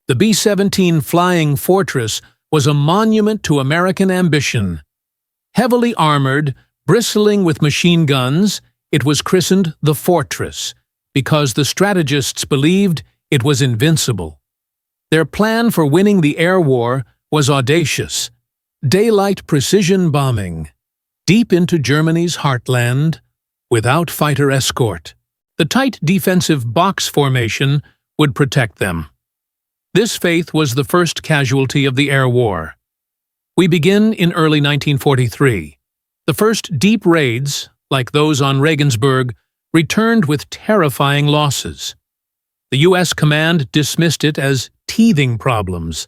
The B-17 Flying Fortress was a monument to American ambition. Heavily armored, bristling with machine guns, it was christened the Fortress because the strategists believed it was invincible. Their plan for winning the air war was audacious. Daylight precision bombing, deep into Germany's heartland, without fighter escort. The tight defensive box formation would protect them. This faith was the first casualty of the air war. We begin in early 1943. The first deep raids, like those on Regensburg, returned with terrifying losses. The U.S. command dismissed it as teething problems.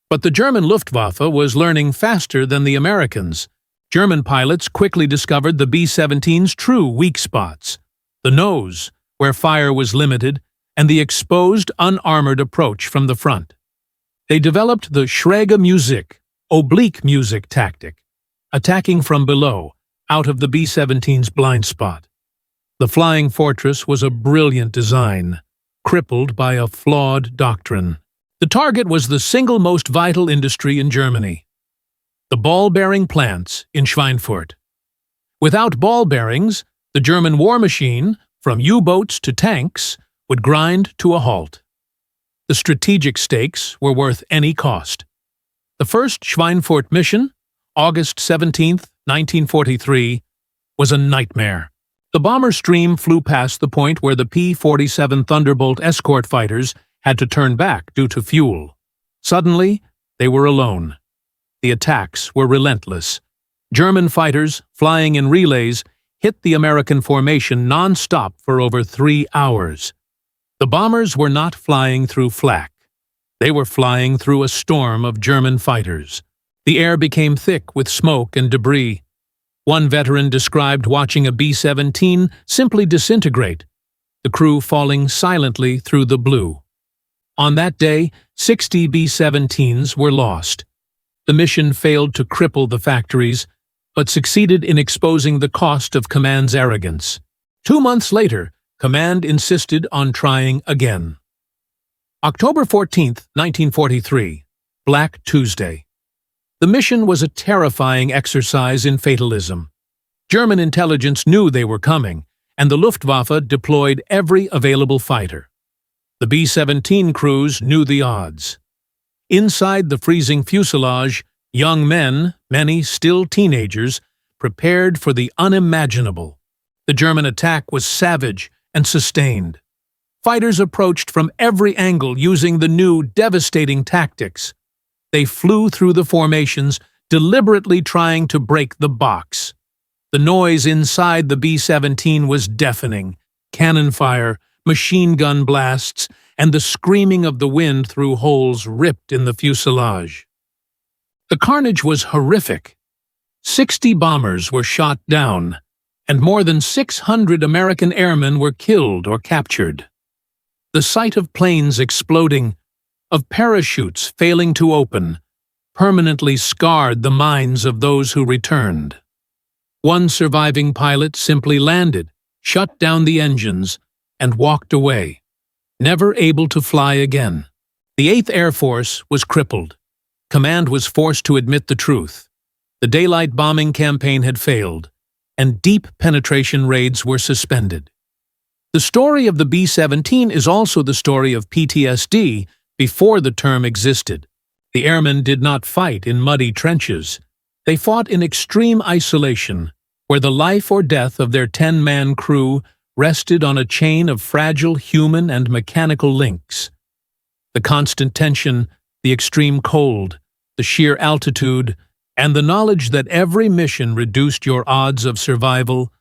But the German Luftwaffe was learning faster than the Americans. German pilots quickly discovered the B-17's true weak spots: the nose, where fire was limited, and the exposed, unarmored approach from the front. They developed the schräge Musik, oblique music tactic, attacking from below, out of the B-17's blind spot. The Flying Fortress was a brilliant design, crippled by a flawed doctrine. The target was the single most vital industry in Germany: the ball-bearing plants in Schweinfurt. Without ball bearings, the German war machine, from U-boats to tanks, would grind to a halt. The strategic stakes were worth any cost. The first Schweinfurt mission, August 17, 1943, was a nightmare. The bomber stream flew past the point where the P-47 Thunderbolt escort fighters had to turn back due to fuel. Suddenly, they were alone. The attacks were relentless. German fighters, flying in relays, hit the American formation non-stop for over 3 hours. The bombers were not flying through flak. They were flying through a storm of German fighters. The air became thick with smoke and debris. One veteran described watching a B-17 simply disintegrate, the crew falling silently through the blue. On that day, 60 B-17s were lost. The mission failed to cripple the factories, but succeeded in exposing the cost of command's arrogance. 2 months later, command insisted on trying again. October 14, 1943, Black Tuesday. The mission was a terrifying exercise in fatalism. German intelligence knew they were coming, and the Luftwaffe deployed every available fighter. The B-17 crews knew the odds. Inside the freezing fuselage, young men, many still teenagers, prepared for the unimaginable. The German attack was savage and sustained. Fighters approached from every angle using the new devastating tactics. They flew through the formations, deliberately trying to break the box. The noise inside the B-17 was deafening: cannon fire, machine gun blasts, and the screaming of the wind through holes ripped in the fuselage. The carnage was horrific. 60 bombers were shot down, and more than 600 American airmen were killed or captured. The sight of planes exploding, of parachutes failing to open, permanently scarred the minds of those who returned. One surviving pilot simply landed, shut down the engines, and walked away, never able to fly again. The 8th Air Force was crippled. Command was forced to admit the truth. The daylight bombing campaign had failed, and deep penetration raids were suspended. The story of the B-17 is also the story of PTSD before the term existed. The airmen did not fight in muddy trenches. They fought in extreme isolation, where the life or death of their 10-man crew rested on a chain of fragile human and mechanical links. The constant tension, the extreme cold, the sheer altitude, and the knowledge that every mission reduced your odds of survival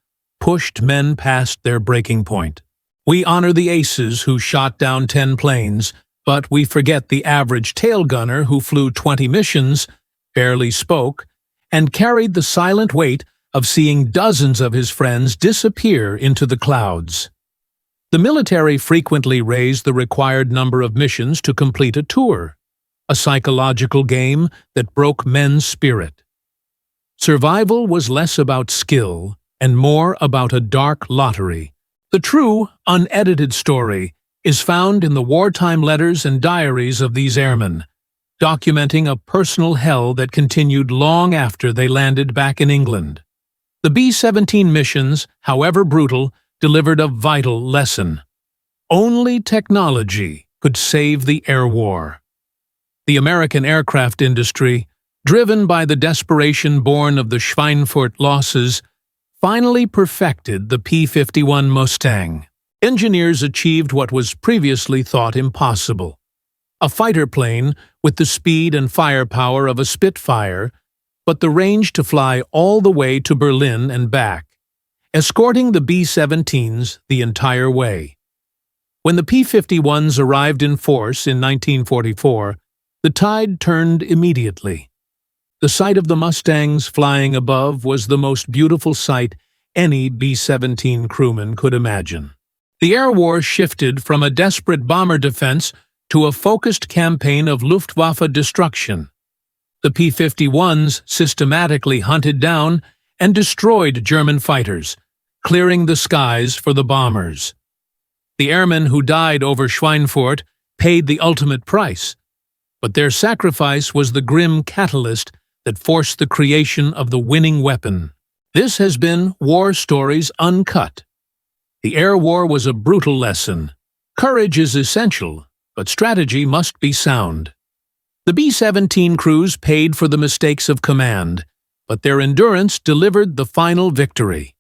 pushed men past their breaking point. We honor the aces who shot down 10 planes, but we forget the average tail gunner who flew 20 missions, barely spoke, and carried the silent weight of seeing dozens of his friends disappear into the clouds. The military frequently raised the required number of missions to complete a tour, a psychological game that broke men's spirit. Survival was less about skill and more about a dark lottery. The true, unedited story is found in the wartime letters and diaries of these airmen, documenting a personal hell that continued long after they landed back in England. The B-17 missions, however brutal, delivered a vital lesson. Only technology could save the air war. The American aircraft industry, driven by the desperation born of the Schweinfurt losses, finally perfected the P-51 Mustang. Engineers achieved what was previously thought impossible. A fighter plane with the speed and firepower of a Spitfire, but the range to fly all the way to Berlin and back, escorting the B-17s the entire way. When the P-51s arrived in force in 1944, the tide turned immediately. The sight of the Mustangs flying above was the most beautiful sight any B-17 crewman could imagine. The air war shifted from a desperate bomber defense to a focused campaign of Luftwaffe destruction. The P-51s systematically hunted down and destroyed German fighters, clearing the skies for the bombers. The airmen who died over Schweinfurt paid the ultimate price, but their sacrifice was the grim catalyst that forced the creation of the winning weapon. This has been War Stories Uncut. The air war was a brutal lesson. Courage is essential, but strategy must be sound. The B-17 crews paid for the mistakes of command, but their endurance delivered the final victory.